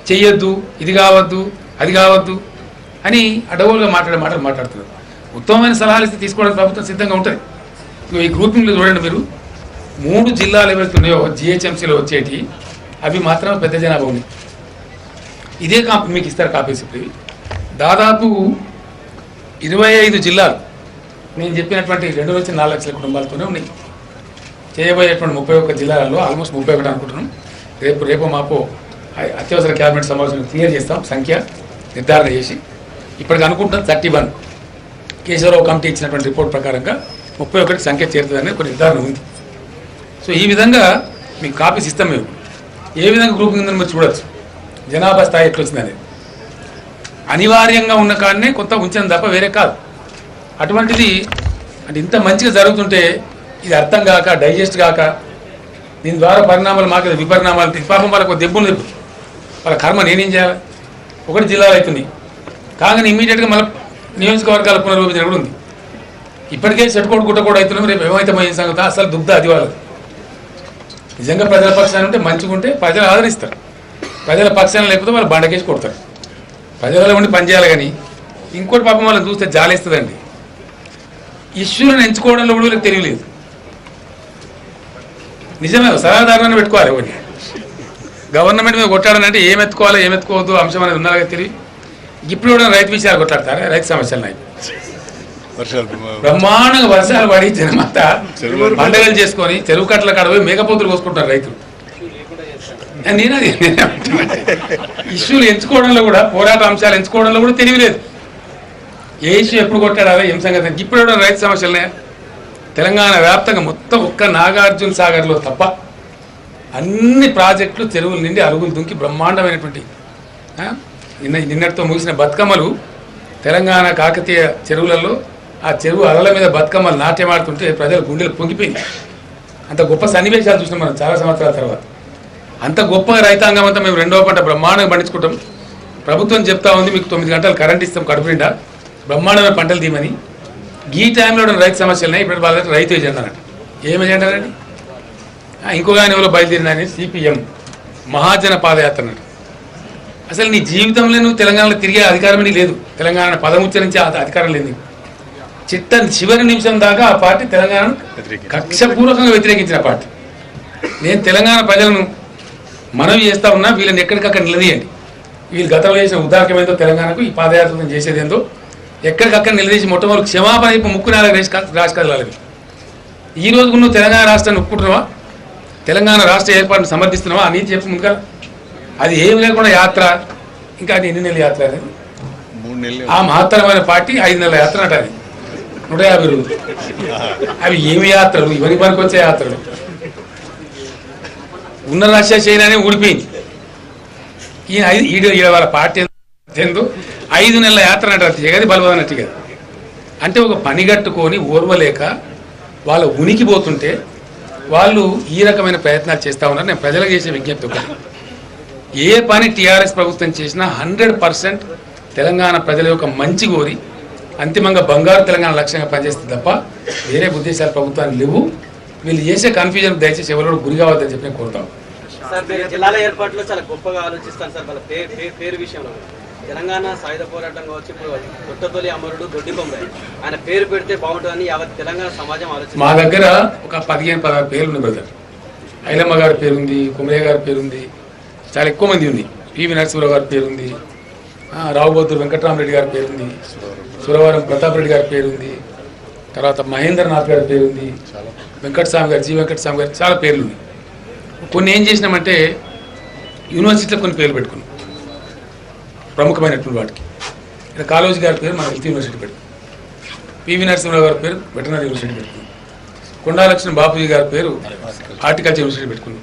[SPEAKER 2] చెయ్యొద్దు, ఇది కావద్దు, అది కావద్దు అని అడవులుగా మాటలు మాట్లాడుతున్నారు. ఉత్తమమైన సలహాలు ఇస్తే తీసుకోవడానికి ప్రభుత్వం సిద్ధంగా ఉంటుంది. ఈ గ్రూపింగ్లో చూడండి మీరు, 3 జిల్లాలు ఏవైతే ఉన్నాయో జిహెచ్ఎంసీలో వచ్చేటి, అవి మాత్రం పెద్ద జనాభా ఉంది. ఇదే మీకు ఇస్తారు కాపీస్. ఇప్పుడు దాదాపు 25 జిల్లాలు నేను చెప్పినటువంటి 2 నుంచి 4 లక్షల కుటుంబాలతోనే ఉన్నాయి. చేయబోయేటువంటి 31 జిల్లాలలో ఆల్మోస్ట్ 31 అనుకుంటున్నాం. రేపు మాపో అత్యవసర క్యాబినెట్ సమావేశం క్లియర్ చేస్తాం, సంఖ్య నిర్ధారణ చేసి. ఇప్పటికి అనుకుంటున్నాం 31. కేశవరావు కమిటీ ఇచ్చినటువంటి రిపోర్ట్ ప్రకారంగా 31 సంఖ్య చేరుతుందనే కొన్ని నిర్ధారణ ఉంది. సో ఈ విధంగా మీకు కాపీస్ ఇస్తాం. మేము ఏ విధంగా గ్రూప్ ఉందని మీరు చూడొచ్చు, జనాభా స్థాయి ఎట్లా వచ్చిందనేది. అనివార్యంగా ఉన్న కాడనే కొంత ఉంచడం తప్ప వేరే కాదు. అటువంటిది అంటే ఇంత మంచిగా జరుగుతుంటే ఇది అర్థం కాక, డైజెస్ట్ కాక, దీని ద్వారా పరిణామాలు మాకు విపరిణామాలు, పాపం వాళ్ళకు దెబ్బలు దెబ్బ, వాళ్ళ కర్మ నేనేం చేయాలి. ఒకటి జిల్లాలు అవుతుంది కాగానే ఇమీడియట్గా మళ్ళీ నియోజకవర్గాల పునర్విభజన కూడా ఉంది. ఇప్పటికే చెట్టుకోడు గుట్టకోడు అవుతున్నాం, రేపు ఏమైతే ఏం సంగతి అసలు దుగ్ధ అది వాళ్ళది. నిజంగా ప్రజల పక్షాన్ని ఉంటే మంచిగా ఉంటే ప్రజలు ఆదరిస్తారు, ప్రజల పక్షాన్ని లేకపోతే వాళ్ళు బండకేసి కొడతారు. ప్రజలలో ఉండి పనిచేయాలి. కానీ ఇంకోటి పాపం వాళ్ళని చూస్తే జాలేస్తుందండి. ఇష్యూలను ఎంచుకోవడంలో కూడా వీళ్ళకి తెలియలేదు. నిజమే, సలహాదారులను పెట్టుకోవాలి. ఒకటి గవర్నమెంట్ మీద కొట్టాడనంటే ఏం ఎత్తుకోవాలి ఏం ఎత్తుకోవద్దు అంశం అనేది ఉన్నారో తెలియదు. ఇప్పుడు కూడా రైతు విషయాలు కొట్లాడతారు, రైతు సమస్యలు నాయి. బ్రహ్మాండంగా వర్షాలు పడి జనమంతా పండుగలు చేసుకొని చెరువు కట్టల కాడ పోయి మేకపోతులు కోసుకుంటారు రైతులు. నేనది ఇష్యూలు ఎంచుకోవడంలో కూడా, పోరాట అంశాలు ఎంచుకోవడంలో కూడా తెలియలేదు. ఏ ఇష్యూ ఎప్పుడు కొట్టాడా ఏం సంగతి. ఇప్పుడు కూడా రైతు సమస్యలనే తెలంగాణ వ్యాప్తంగా మొత్తం ఒక్క నాగార్జున సాగర్లో తప్ప అన్ని ప్రాజెక్టులు చెరువుల నుండి అరుగులు దుంకి బ్రహ్మాండమైనటువంటి నిన్నటితో ముగిసిన బతుకమ్మలు తెలంగాణ కాకతీయ చెరువులలో ఆ చెరువు అలల మీద బతుకమ్మలు నాట్యమాడుతుంటే ప్రజల గుండెలు పొంగిపోయింది. అంత గొప్ప సన్నివేశాలు చూసినాం మనం చాలా సంవత్సరాల తర్వాత. అంత గొప్ప రైతాంగం అంతా మేము 2వ పంట బ్రహ్మాండంగా పండించుకుంటాం. ప్రభుత్వం చెప్తా ఉంది మీకు 9 గంటలు కరెంట్ ఇస్తాం కడుపు నిండా బ్రహ్మాండమైన పంటలు తీయమని. ఈ టైంలో రైతు సమస్యలున్నాయి. ఇప్పుడు వాళ్ళ రైతు ఎజెండా అన్నట్టు. ఏం ఎజెండా అండి? ఇంకో గానిలో బయలుదేరినని సిపిఎం మహాజన పాదయాత్ర అన్నట్టు. అసలు నీ జీవితంలో నువ్వు తెలంగాణలో తిరిగే అధికారమే లేదు. తెలంగాణ పదం ఉచ్చరించే అధికారం లేదు. చివరి నిమిషం దాకా ఆ పార్టీ తెలంగాణను కక్షపూర్వకంగా వ్యతిరేకించిన పార్టీ. నేను తెలంగాణ ప్రజలను మనవి చేస్తా ఉన్నా, వీళ్ళని ఎక్కడికక్కడ నిలదీయండి. వీళ్ళు గతంలో చేసిన ఉదారకమేందో తెలంగాణకు ఈ పాదయాత్ర చేసేదేందో ఎక్కడికక్కడ నిలదీసి మొట్టమొదటి క్షమాపణ ఇప్పుడు ముక్కు నేల రాసి కదలాలి. ఈ రోజు నువ్వు తెలంగాణ రాష్ట్రాన్ని ఒప్పుకుంటున్నావా, తెలంగాణ రాష్ట్ర ఏర్పాటును సమర్థిస్తున్నావా? ఆ నీతి చెప్పు ముందుగా. అది ఏమి లేకుండా యాత్ర, ఇంకా అది ఎన్ని నెలల యాత్ర? అది
[SPEAKER 5] 3 నెలలు. ఆ
[SPEAKER 2] మహత్తరమైన పార్టీ 5 నెలల యాత్ర అంట. అది 150 రోజులు. అవి ఏమి యాత్రలు? ఇవన్నీ పనికొచ్చే యాత్రలు. ఉన్న రష్యా చైనానే ఊడిపోయింది. ఈయన వాళ్ళ పార్టీ ఎందు 5 నెలల యాత్ర అంటారు. జగది బలవదన్నట్టు కదా. అంటే ఒక పని కట్టుకొని ఓర్వలేక వాళ్ళ ఉనికి పోతుంటే వాళ్ళు ఈ రకమైన ప్రయత్నాలు చేస్తూ ఉన్నారు. నేను ప్రజలకు చేసే విజ్ఞప్తి ఒకటి, ఏ పని టీఆర్ఎస్ ప్రభుత్వం చేసినా 100% తెలంగాణ ప్రజల యొక్క మంచి కోరి అంతిమంగా బంగారు తెలంగాణ లక్ష్యంగా పనిచేస్తుంది తప్ప వేరే ఉద్దేశాలు ప్రభుత్వానికి లేవు. వీళ్ళు చేసే కన్ఫ్యూజన్ దయచేసి ఎవరు గురి కావద్దని చెప్పి నేను కోరుతాం.
[SPEAKER 3] సార్, మీరు జిల్లాల ఏర్పాటులో చాలా గొప్పగా ఆలోచిస్తాను సార్. వాళ్ళ పేరు విషయంలో తెలంగాణ సాయుధ పోరాటం కావచ్చు, ఇప్పుడు కొత్తతొలి అమరుడు దొడ్డి కొమరయ్య ఆయన పేరు పెడితే బాగుంటుందని యావత్ తెలంగాణ సమాజం ఆలోచిస్తుంది.
[SPEAKER 2] మా దగ్గర ఒక 15-16 పేర్లు ఉన్నాయి బ్రదర్. ఐలమ్మ గారి పేరుంది, కొమరయ్య గారి పేరుంది, చాలా ఎక్కువ మంది ఉంది. పివి నరసింహరావు గారి పేరుంది, రావుబోతులు వెంకటరామరెడ్డి గారి పేరుంది, సురవరం ప్రతాప్ రెడ్డి గారి పేరుంది, తర్వాత మహేంద్రనాథ్ గారి పేరుంది, వెంకటస్వామి గారు, జి వెంకటస్వామి గారు, చాలా పేర్లు ఉన్నాయి. కొన్ని ఏం చేసినామంటే యూనివర్సిటీలో కొన్ని పేర్లు పెట్టుకున్నాం ప్రముఖమైనటువంటి వాటికి. ఇక్కడ కాళోజీ గారి పేరు మన హెల్త్ యూనివర్సిటీ పెట్టుకున్నాం, పివి నరసింహరావు గారి పేరు వెటనరీ యూనివర్సిటీ పెట్టుకున్నాం, కొండాలక్ష్మణ బాపూజీ గారి పేరు హార్టికల్చర్ యూనివర్సిటీ పెట్టుకున్నాం.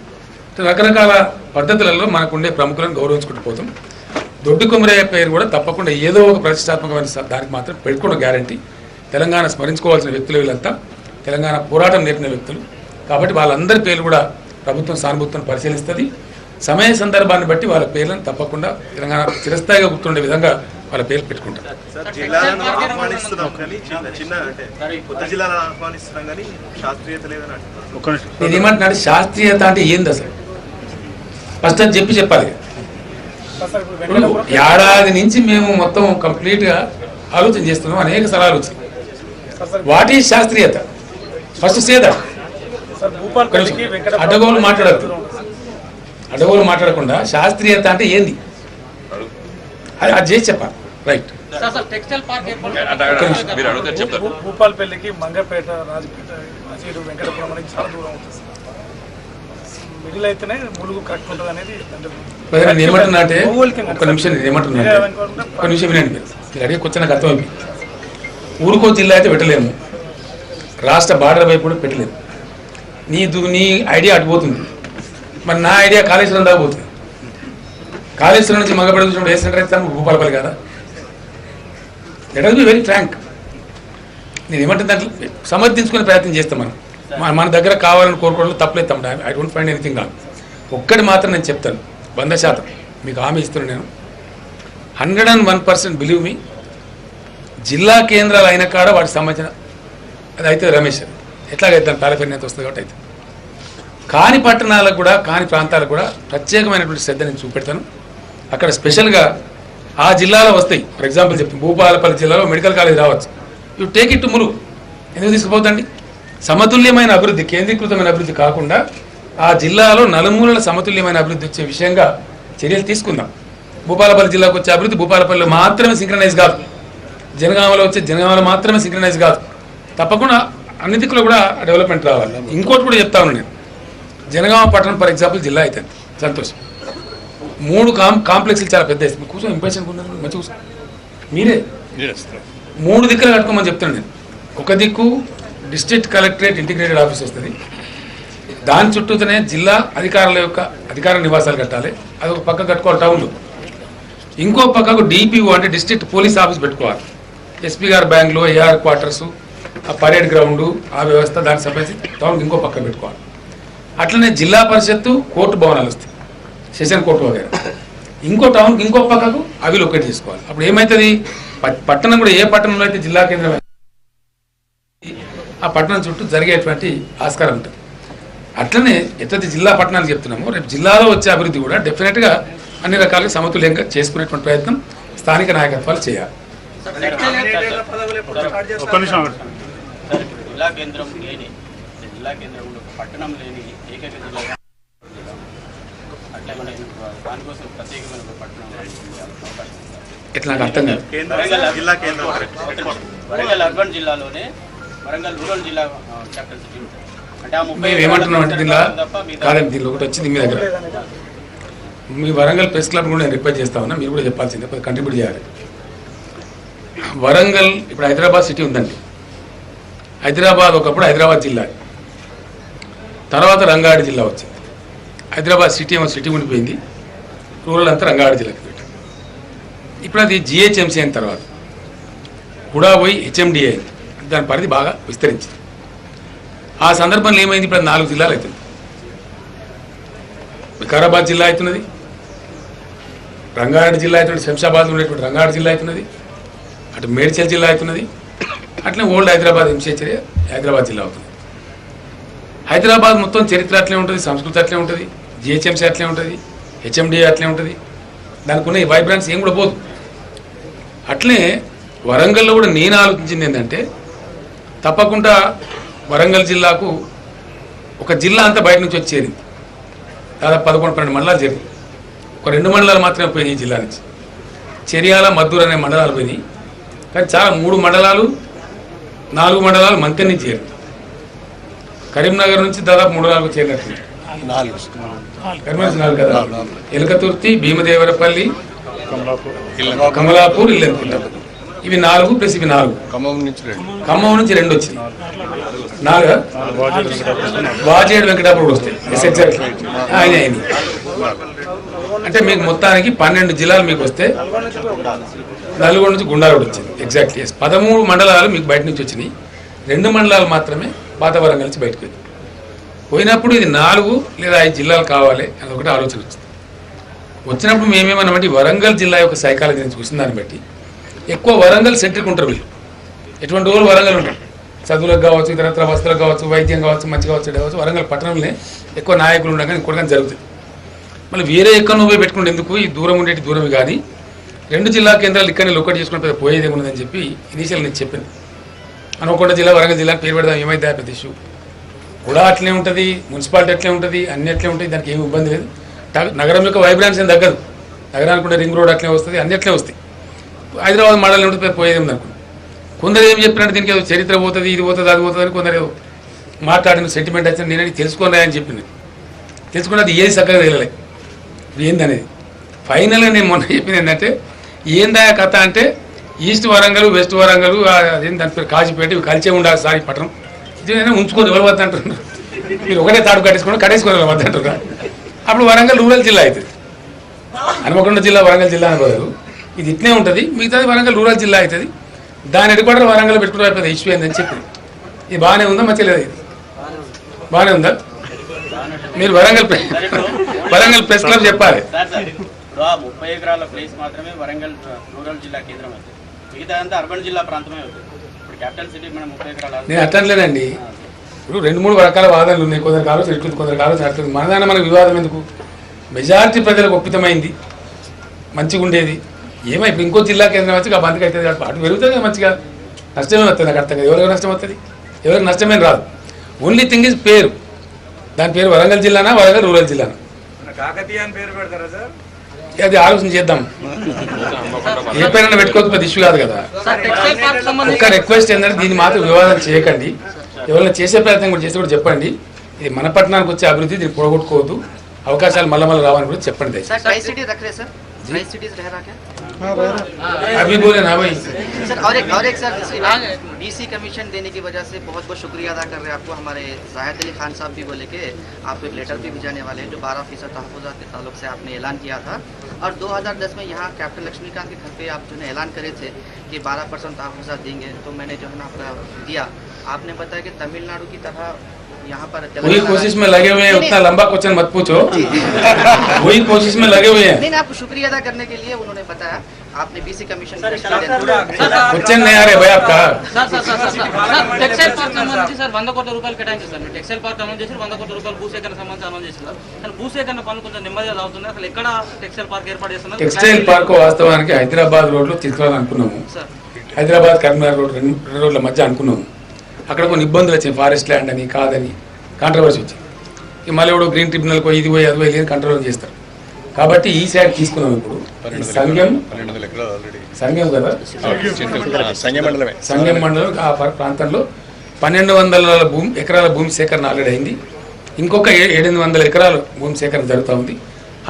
[SPEAKER 2] రకరకాల పద్ధతులలో మనకు ఉండే ప్రముఖులను గౌరవించుకుంటూ పోతాం. దొడ్డి కొమరయ్య పేరు కూడా తప్పకుండా ఏదో ఒక ప్రతిష్టాత్మకమైన దానికి మాత్రం పెట్టుకున్న గ్యారంటీ. తెలంగాణ స్మరించుకోవాల్సిన వ్యక్తులు వీళ్ళంతా, తెలంగాణ పోరాటం నేర్పిన వ్యక్తులు కాబట్టి వాళ్ళందరి పేర్లు కూడా ప్రభుత్వం సానుభూతిని పరిశీలిస్తుంది. సమయ సందర్భాన్ని బట్టి వాళ్ళ పేర్లను తప్పకుండా తెలంగాణ చిరస్థాయిగా గుర్తుండే విధంగా వాళ్ళ పేర్లు పెట్టుకుంటారు. నేను ఏమంటున్నాడు, శాస్త్రీయత అంటే ఏంది అసలు ఫస్ట్ అని చెప్పాలి. ఇప్పుడు ఏడాది నుంచి మేము మొత్తం కంప్లీట్గా ఆలోచన చేస్తున్నాం, అనేక సలహాలు వచ్చాయి. వాట్ ఈజ్ శాస్త్రీయత? ఫస్ట్ సేదా అడ్డగోలు మాట్లాడద్దు. అడ్డగోలు మాట్లాడకుండా శాస్త్రీయత అంటే ఏంది అది చేసి చెప్పాలి. రైట్.
[SPEAKER 6] భూపాలపల్లికి మంగపేట, రాజపేట, అసీరు, వెంకటపురం అనేది చాలా దూరం ఉంటుంది.
[SPEAKER 5] మిడిల్ అయితేనే ములుగు కరెక్ట్ ఉంటుంది అనేది
[SPEAKER 2] నేను ఏమంటున్నా అంటే ఒక నిమిషం నేను ఏమంటున్నా ఒక నిమిషం వినండి మీరు అడిగే కొంచెం నాకు అర్థమైంది. ఊరుకో జిల్లా అయితే పెట్టలేము, రాష్ట్ర బార్డర్ వైపు కూడా పెట్టలేము. నీ ఐడియా అటుపోతుంది, మరి నా ఐడియా కాళేశ్వరం దాకా పోతుంది. కాళేశ్వరం నుంచి మగపడి చూసినప్పుడు ఏ సెంటర్ అయితే భూపాలపల్లి కదా. Let us be very frank. నేను ఏమంటే దాంట్లో సమర్థించుకునే ప్రయత్నం చేస్తాం మనం. మన దగ్గర కావాలని కోరుకోవడంలో తప్పలేదు తమ్ముడు. I don't find anything wrong. ఒక్కటి మాత్రం నేను చెప్తాను, 100% మీకు హామీ ఇస్తున్నాను నేను. 101% బిలీవ్ మీ, జిల్లా కేంద్రాలు అయిన కాడ వాటికి సంబంధించిన అది అయితే రమేష్ ఎట్లాగైతే పాలఫెర్నేత వస్తుంది కాబట్టి అయితే కాని పట్టణాలకు కూడా కాని ప్రాంతాలకు కూడా ప్రత్యేకమైనటువంటి శ్రద్ధ నేను చూపెడతాను. అక్కడ స్పెషల్గా ఆ జిల్లాలో వస్తాయి. ఫర్ ఎగ్జాంపుల్ చెప్తాను, భూపాలపల్లి జిల్లాలో మెడికల్ కాలేజ్ రావచ్చు. You take it to Mulugu. ఎందుకు తీసుకుపోతండి? సమతుల్యమైన అభివృద్ధి, కేంద్రీకృతమైన అభివృద్ధి కాకుండా ఆ జిల్లాలో నలుమూలల సమతుల్యమైన అభివృద్ధి వచ్చే విషయంగా చర్యలు తీసుకుందాం. భూపాలపల్లి జిల్లాకు వచ్చే అభివృద్ధి భూపాలపల్లిలో మాత్రమే సింక్రనైజ్ కాదు, జనగామలో వచ్చే జనగామలో మాత్రమే సింక్రనైజ్ కాదు. తప్పకుండా అన్ని దిక్కులో కూడా డెవలప్మెంట్ రావాలి. ఇంకోటి కూడా చెప్తా ఉన్నాను నేను, జనగామ పట్టణం ఫర్ ఎగ్జాంపుల్ జిల్లా అవుతుంది, సంతోషం. 3 కాంప్లెక్స్లు చాలా పెద్ద ఇస్తుంది. కూర్చొని ఇంప్రెషన్ మంచి కూర్చో, మీరే 3 దిక్కులు కట్టుకోమని చెప్తాను నేను. ఒక దిక్కు డిస్ట్రిక్ట్ కలెక్టరేట్ ఇంటిగ్రేటెడ్ ఆఫీస్ వస్తుంది, దాని చుట్టూతోనే జిల్లా అధికారుల యొక్క అధికార నివాసాలు కట్టాలి, అది ఒక పక్క కట్టుకోవాలి టౌన్లో. ఇంకో పక్కకు డిపిఓ అంటే డిస్ట్రిక్ట్ పోలీస్ ఆఫీస్ పెట్టుకోవాలి, ఎస్పీ గారు బ్యాంక్లో ఏఆర్ క్వార్టర్సు, ఆ పరేడ్ గ్రౌండు, ఆ వ్యవస్థ దానికి సంబంధించి టౌన్కి ఇంకో పక్క పెట్టుకోవాలి. అట్లనే జిల్లా పరిషత్తు కోర్టు భవనాలు వస్తాయి, సెషన్ కోర్టు వగేరా. ఇంకో టౌన్కి ఇంకో పక్కకు అవి లొకేట్ చేసుకోవాలి. అప్పుడు ఏమవుతుంది, పట్టణం కూడా ఏ పట్టణంలో అయితే జిల్లా కేంద్రం ఆ పట్టణం చుట్టూ జరిగేటువంటి ఆస్కారం ఉంటుంది. అట్లనే ఎట్లయితే జిల్లా పట్టణానికి చెప్తున్నామో రేపు జిల్లాలో వచ్చే అభివృద్ధి కూడా డెఫినెట్గా అన్ని రకాలుగా సమతుల్యంగా చేసుకునేటువంటి ప్రయత్నం స్థానిక నాయకత్వాలు చేయాలి.
[SPEAKER 3] జిల్లా కేంద్రం లేని జిల్లా కేంద్రంలో పట్టణం లేని ఏకైక జిల్లా అట్లా దానికోసం ప్రత్యేకమైన పట్టణం
[SPEAKER 2] ఎట్లా నాకు అర్థం కాదు.
[SPEAKER 3] వరంగల్ అర్బన్ జిల్లాలోనే వరంగల్ రూరల్ జిల్లా క్యాపిటల్ సిటీ ఉంటుంది. అంటే ఆ 30
[SPEAKER 2] మేము ఏమంటున్నాం అంటే దీనిలో కాదండి, దీనిలో ఒకటి వచ్చింది మీ దగ్గర. మీ వరంగల్ ప్రెస్ క్లబ్ కూడా నేను రిక్వెస్ట్ చేస్తా ఉన్నా, మీరు కూడా చెప్పాల్సిందే, కొద్దిగా కంట్రిబ్యూట్ చేయాలి. వరంగల్ ఇప్పుడు హైదరాబాద్ సిటీ ఉందండి. హైదరాబాద్ ఒకప్పుడు హైదరాబాద్ జిల్లా, తర్వాత రంగారెడ్డి జిల్లా వచ్చింది. హైదరాబాద్ సిటీ ఏమో సిటీ ఉండిపోయింది, రూరల్ అంతా రంగారెడ్డి జిల్లాకి పెట్టి. ఇప్పుడు అది జిహెచ్ఎంసీ అయిన తర్వాత కూడా పోయి హెచ్ఎండి అయింది, దాని పరిధి బాగా విస్తరించింది. ఆ సందర్భంలో ఏమైంది, ఇప్పుడు 4 జిల్లాలు అవుతుంది. వికారాబాద్ జిల్లా అవుతున్నది, రంగారెడ్డి జిల్లా అవుతున్నది, శంషాబాద్ ఉండేటువంటి రంగారెడ్డి జిల్లా అవుతున్నది, అటు మేడ్చల్ జిల్లా అవుతున్నది, అట్లనే ఓల్డ్ హైదరాబాద్ ఎంసీహెచ్ హైదరాబాద్ జిల్లా అవుతుంది. హైదరాబాద్ మొత్తం చరిత్ర అట్లే ఉంటుంది, సంస్కృతి అట్లే ఉంటుంది, జిహెచ్ఎంసీ అట్లే ఉంటుంది, హెచ్ఎండి అట్లే ఉంటుంది, దానికి ఉన్న వైబ్రెన్స్ ఏం కూడా పోదు. అట్లే వరంగల్లో కూడా నేను ఆలోచించింది ఏంటంటే, తప్పకుండా వరంగల్ జిల్లాకు ఒక జిల్లా అంతా బయట నుంచి వచ్చి చేరింది. దాదాపు 11-12 మండలాలు చేరింది. ఒక 2 మండలాలు మాత్రమే పోయినాయి ఈ జిల్లా నుంచి. చెరియాల, మద్దూరు అనే మండలాలు పోయినాయి. కానీ చాలా 3 మండలాలు 4 మండలాలు మంతెన్ నుంచి చేరింది. కరీంనగర్ నుంచి దాదాపు 3-4 చేరినట్టు. కరీంనగర్ 4 కదా, ఎలకతుర్తి, భీమదేవరపల్లి, కమలాపూర్, ఇల్లెంకుంట, ఇవి 4 ప్లస్ ఇవి 4. ఖమ్మం నుంచి 2 వచ్చింది. 4 వాజేడు వెంకటాపురం వస్తాయి. ఆయన అయింది అంటే మీకు మొత్తానికి 12 జిల్లాలు మీకు వస్తే, నల్గొండ నుంచి గుండాగూడ వచ్చింది. ఎగ్జాక్ట్లీ 13 మండలాలు మీకు బయట నుంచి వచ్చినాయి. 2 మండలాలు మాత్రమే పాత వరంగల్ నుంచి బయటకు వెళ్ళి పోయినప్పుడు ఇది 4 లేదా 5 జిల్లాలు కావాలి అని ఒకటి ఆలోచన వచ్చింది. వచ్చినప్పుడు మేమేమన్నామంటే వరంగల్ జిల్లా యొక్క సైకాలజీని చూసిన దాన్ని బట్టి ఎక్కువ వరంగల్ సెంట్రిక్ ఉంటారు వీళ్ళు. ఎటువంటి రోజులు వరంగల్ ఉంటారు, చదువులకు కావచ్చు, ఇతరత్ర వస్తువులకు కావచ్చు, వైద్యం కావచ్చు, మంచి కావచ్చు, వరంగల్ పట్టణంలోనే ఎక్కువ నాయకులు ఉండగా ఇంకోటి జరుగుతుంది. మళ్ళీ వేరే ఎక్కడ నువ్వు పెట్టుకుంటే ఎందుకు, ఈ దూరం ఉండేటి దూరమే కానీ 2 జిల్లా కేంద్రాలు ఇక్కడనే లొకేట్ చేసుకుంటే పోయేది ఏముందని చెప్పి ఇనీషియల్ నేను చెప్పాను. అనుకోకుండా జిల్లా వరంగల్ జిల్లాకి పేరు పెడదాం, ఏమైతే పెద్ద ఇష్యూ కూడా అట్లే ఉంటుంది, మున్సిపాలిటీ అట్లే ఉంటుంది, అన్ని అట్లే ఉంటాయి, దానికి ఏమి ఇబ్బంది లేదు. నగరం యొక్క వైబ్రెన్స్ ఏం తగ్గదు. నగరానికి కూడా రింగ్ రోడ్ అట్లే వస్తుంది, అన్ని అట్లే వస్తాయి. హైదరాబాద్ మోడల్ ఉంటుంది, పోయేది ఉందనుకోండి. కొందరు ఏం చెప్పినట్టు దీనికి ఏదో చరిత్ర పోతుంది, ఇది పోతుంది, అది పోతుంది అని కొందరు మాట్లాడిన సెంటిమెంట్ వచ్చిన నేను తెలుసుకున్నాయని చెప్పింది. తెలుసుకుంటే అది ఏది చక్కగా తెలియలే ఏందనేది. ఫైనల్గా నేను మొన్న చెప్పింది ఏంటంటే ఏందా కథ అంటే ఈస్ట్ వరంగల్ వెస్ట్ వరంగల్ అదేం దాని పేరు కాజీపేట ఇవి కలిసే ఉండాలి సార్ ఈ పట్టణం ఇది ఉంచుకొని ఎవరు వద్ద అంటున్నారు. మీరు ఒకటే తాడు కట్టేసుకొని వద్ద అంటున్నారు. అప్పుడు వరంగల్ రూరల్ జిల్లా అవుతుంది. హనుమకొండ జిల్లా వరంగల్ జిల్లా అని బదులు ఇది ఇట్నే ఉంటుంది, మిగతాది వరంగల్ రూరల్ జిల్లా అవుతుంది. దాని హెడ్ క్వార్టర్ వరంగల్ పెట్టుకుంటే అయిపోతుంది ఇష్యూ ఏందని చెప్పి. ఇది బాగానే ఉందా మంచిగా లేదా? ఇది బాగానే ఉందా? మీరు వరంగల్ ప్రెస్ క్లబ్ చెప్పాలి.
[SPEAKER 3] 30 ఎకరాల ప్లేస్ మాత్రమే వరంగల్ రూరల్ జిల్లా కేంద్రం అవుతుంది, మిగతా అంతా అర్బన్ జిల్లా ప్రాంతమే అవుతుంది. ఇప్పుడు క్యాపిటల్ సిటీ మనం 30 ఎకరాలు
[SPEAKER 2] నేను అట్లలేదండి. ఇప్పుడు 2-3 రకాల వాదనలు ఉన్నాయి. కొందరికి ఆలోచన ఇట్లుంది, కొందరికి ఆలోచన అట్లుంది. మనదాన్ని మనకు వివాదం ఎందుకు? మెజారిటీ ప్రజలకు ఒప్పితమైంది, మంచిగా ఉండేది. ఏమో ఇప్పుడు ఇంకో జిల్లా కేంద్రం వచ్చి ఆ బంద్కి అవుతుంది, అటు పెరుగుతుంది మంచిగా. నష్టమే వస్తుంది, నాకు అర్థం కాదు. ఎవరికి నష్టం వస్తుంది? ఎవరికి నష్టమేం రాదు. ఓన్లీ థింగ్ ఇస్ పేరు. దాని పేరు వరంగల్ జిల్లానా వరంగల్ రూరల్ జిల్లానా
[SPEAKER 5] కాకతీయ అని పేరు పెడతారా సార్?
[SPEAKER 2] అది ఆలోచన చేద్దాం. ఏ పేరైనా పెట్టుకోవచ్చు, పెద్ద ఇష్యూ కాదు కదా. ఒక్క రిక్వెస్ట్ ఏంటంటే దీన్ని మాత్రం వివాదం చేయకండి. ఎవరైనా చేసే ప్రయత్నం కూడా చేసి కూడా చెప్పండి. ఇది మన పట్టణానికి వచ్చే అభివృద్ధి, దీన్ని పొడగొట్టుకోవద్దు. అవకాశాలు మళ్ళీ చెప్పండి దయచేసి. अभी बोले ना भाई
[SPEAKER 6] सर। और एक सर, डीसी कमीशन देने की वजह से बहुत बहुत शुक्रिया अदा कर रहे हैं आपको। हमारे जाहिद अली खान साहब भी बोले कि आपको एक लेटर भी भिजाने वाले हैं जो 12% तहफ़्फ़ुज़ात के ताल्लुक से आपने ऐलान किया था। और 2010 में यहाँ कैप्टन लक्ष्मीकांत के घर पे आप जो है ऐलान करे थे कि 12% तहफ़्फ़ुज़ात देंगे, तो मैंने जो है ना आपका दिया। आपने बताया कि तमिलनाडु की तरह यहाँ पर
[SPEAKER 2] वही कोशिश में लगे हुए हैं। उतना लंबा क्वेश्चन मत पूछो, वही कोशिश में लगे हुए हैं।
[SPEAKER 6] नहीं, आपको शुक्रिया अदा करने के लिए उन्होंने बताया आपने बीसी कमीशन
[SPEAKER 2] क्वेश्चन नहीं आ रहे भाई आपका।
[SPEAKER 7] టెక్స్టైల్ పార్క్ సంబంధించి సార్ 100 కోట్ల రూపాయలు కేటాయించారు. టెక్స్టైల్ పార్క్ అనౌన్స్ చేసి 100 కోట్ల రూపాయలు భూసేకరణ సంబంధించి అనౌన్స్ చేశారు. కానీ భూసేకరణ పనులు కొంచెం నెమ్మదిగా అవుతున్నాయి. అసలు ఎక్కడ టెక్స్టైల్ పార్క్ ఏర్పాటు చేస్తున్నారు?
[SPEAKER 2] టెక్స్టైల్ పార్క్ వాస్తవానికి హైదరాబాద్ రోడ్లో తీసుకురావాలనుకున్నాము. హైదరాబాద్ కరీంనగర్ రోడ్ రెండు రోడ్ల మధ్య అనుకున్నాము. అక్కడ కొన్ని ఇబ్బందులు వచ్చాయి, ఫారెస్ట్ ల్యాండ్ అని కాదని కాంట్రవర్సీ వచ్చింది. మళ్ళీ ఎవడో గ్రీన్ ట్రిబ్యునల్ పోయి ఇది పోయి అది పోయి లేని కంట్రోల్ చేస్తారు. కాబట్టి ఈ సైడ్ తీసుకున్నాం. ఇప్పుడు సంఘం కదా, సంఘం మండలం ఆ ప్రాంతంలో 1200 ఎకరాల భూమి సేకరణ ఆల్రెడీ అయింది. ఇంకొక 700 ఎకరాల భూమి సేకరణ జరుగుతూ ఉంది.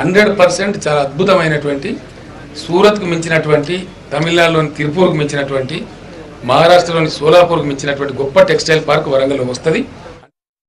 [SPEAKER 2] 100% చాలా అద్భుతమైనటువంటి, సూరత్కు మించినటువంటి, తమిళనాడులోని తిరుపూర్కు మించినటువంటి, మహారాష్ట్రలోని సోలాపూర్కు మించినటువంటి గొప్ప టెక్స్టైల్ పార్క్ వరంగల్లో వస్తుంది.